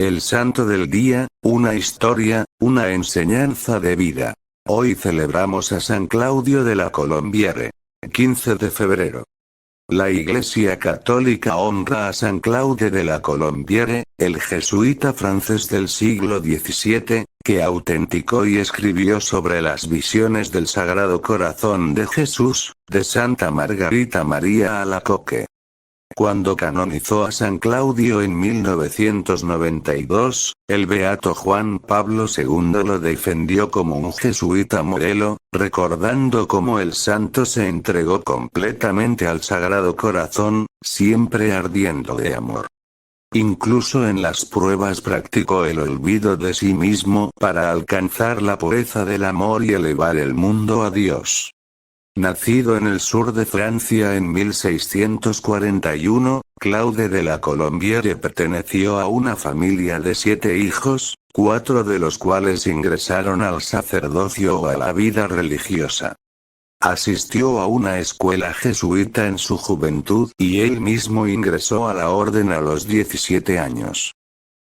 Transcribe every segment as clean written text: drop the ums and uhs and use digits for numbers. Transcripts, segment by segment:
El santo del día, una historia, una enseñanza de vida. Hoy celebramos a San Claudio de la Colombiere. 15 de febrero. La Iglesia Católica honra a San Claudio de la Colombiere, el jesuita francés del siglo XVII, que autenticó y escribió sobre las visiones del Sagrado Corazón de Jesús, de Santa Margarita María Alacoque. Cuando canonizó a San Claudio en 1992, el beato Juan Pablo II lo defendió como un jesuita modelo, recordando cómo el santo se entregó completamente al Sagrado Corazón, siempre ardiendo de amor. Incluso en las pruebas practicó el olvido de sí mismo para alcanzar la pureza del amor y elevar el mundo a Dios. Nacido en el sur de Francia en 1641, Claude de la Colombiere perteneció a una familia de 7 hijos, 4 de los cuales ingresaron al sacerdocio o a la vida religiosa. Asistió a una escuela jesuita en su juventud y él mismo ingresó a la orden a los 17 años.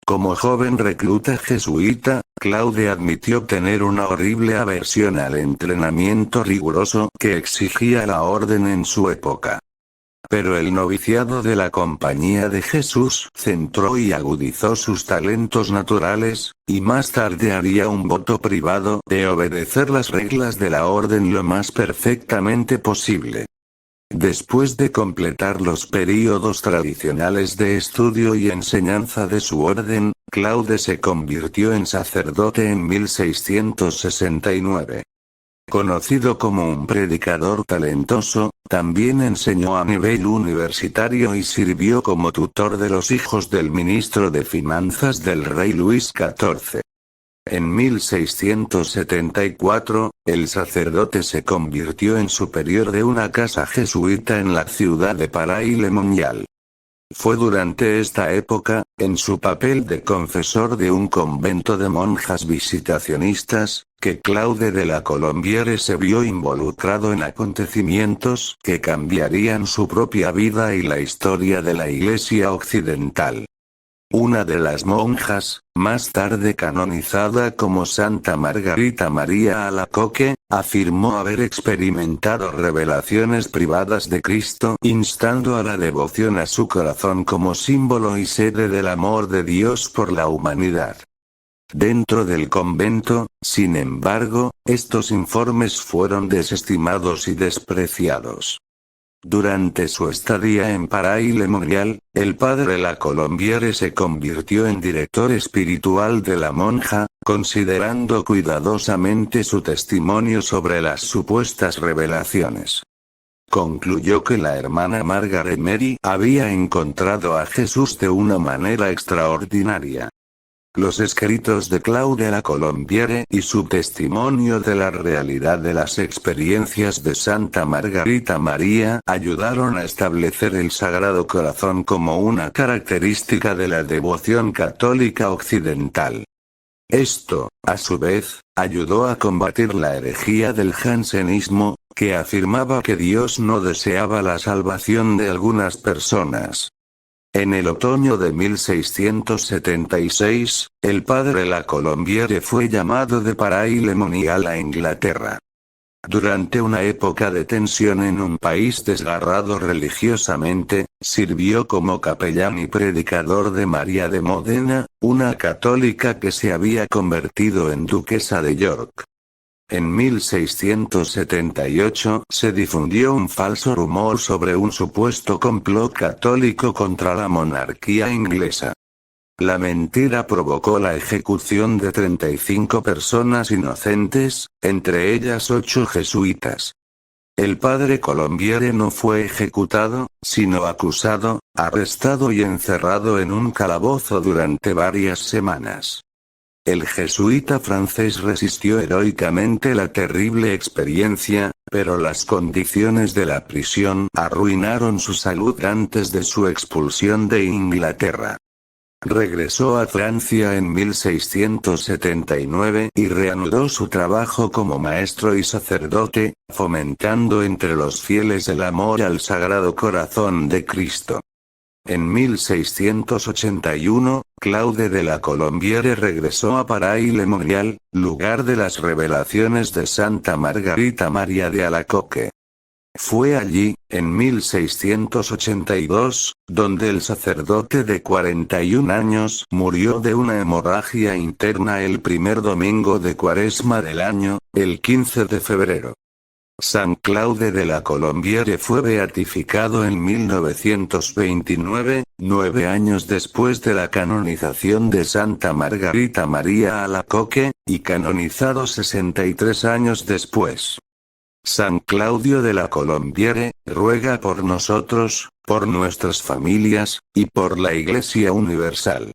Como joven recluta jesuita, Claude admitió tener una horrible aversión al entrenamiento riguroso que exigía la orden en su época. Pero el noviciado de la Compañía de Jesús centró y agudizó sus talentos naturales, y más tarde haría un voto privado de obedecer las reglas de la orden lo más perfectamente posible. Después de completar los períodos tradicionales de estudio y enseñanza de su orden, Claude se convirtió en sacerdote en 1669. Conocido como un predicador talentoso, también enseñó a nivel universitario y sirvió como tutor de los hijos del ministro de Finanzas del rey Luis XIV. En 1674, el sacerdote se convirtió en superior de una casa jesuita en la ciudad de Paray-le-Monial. Fue durante esta época, en su papel de confesor de un convento de monjas visitacionistas, que Claude de la Colombiere se vio involucrado en acontecimientos que cambiarían su propia vida y la historia de la Iglesia occidental. Una de las monjas, más tarde canonizada como Santa Margarita María Alacoque, afirmó haber experimentado revelaciones privadas de Cristo, instando a la devoción a su corazón como símbolo y sede del amor de Dios por la humanidad. Dentro del convento, sin embargo, estos informes fueron desestimados y despreciados. Durante su estadía en Paray-le-Monial, el padre La Colombiere se convirtió en director espiritual de la monja, considerando cuidadosamente su testimonio sobre las supuestas revelaciones. Concluyó que la hermana Margaret Mary había encontrado a Jesús de una manera extraordinaria. Los escritos de Claude la Colombiere y su testimonio de la realidad de las experiencias de Santa Margarita María ayudaron a establecer el Sagrado Corazón como una característica de la devoción católica occidental. Esto, a su vez, ayudó a combatir la herejía del jansenismo, que afirmaba que Dios no deseaba la salvación de algunas personas. En el otoño de 1676, el padre La Colombiere fue llamado de Paray-le-Monial a Inglaterra. Durante una época de tensión en un país desgarrado religiosamente, sirvió como capellán y predicador de María de Módena, una católica que se había convertido en duquesa de York. En 1678 se difundió un falso rumor sobre un supuesto complot católico contra la monarquía inglesa. La mentira provocó la ejecución de 35 personas inocentes, entre ellas 8 jesuitas. El padre Colombiere no fue ejecutado, sino acusado, arrestado y encerrado en un calabozo durante varias semanas. El jesuita francés resistió heroicamente la terrible experiencia, pero las condiciones de la prisión arruinaron su salud antes de su expulsión de Inglaterra. Regresó a Francia en 1679 y reanudó su trabajo como maestro y sacerdote, fomentando entre los fieles el amor al Sagrado Corazón de Cristo. En 1681, Claude de la Colombiere regresó a Paray-le-Monial, lugar de las revelaciones de Santa Margarita María de Alacoque. Fue allí, en 1682, donde el sacerdote de 41 años murió de una hemorragia interna el primer domingo de Cuaresma del año, el 15 de febrero. San Claude de la Colombiere fue beatificado en 1929, 9 años después de la canonización de Santa Margarita María Alacoque, y canonizado 63 años después. San Claudio de la Colombiere, ruega por nosotros, por nuestras familias, y por la Iglesia Universal.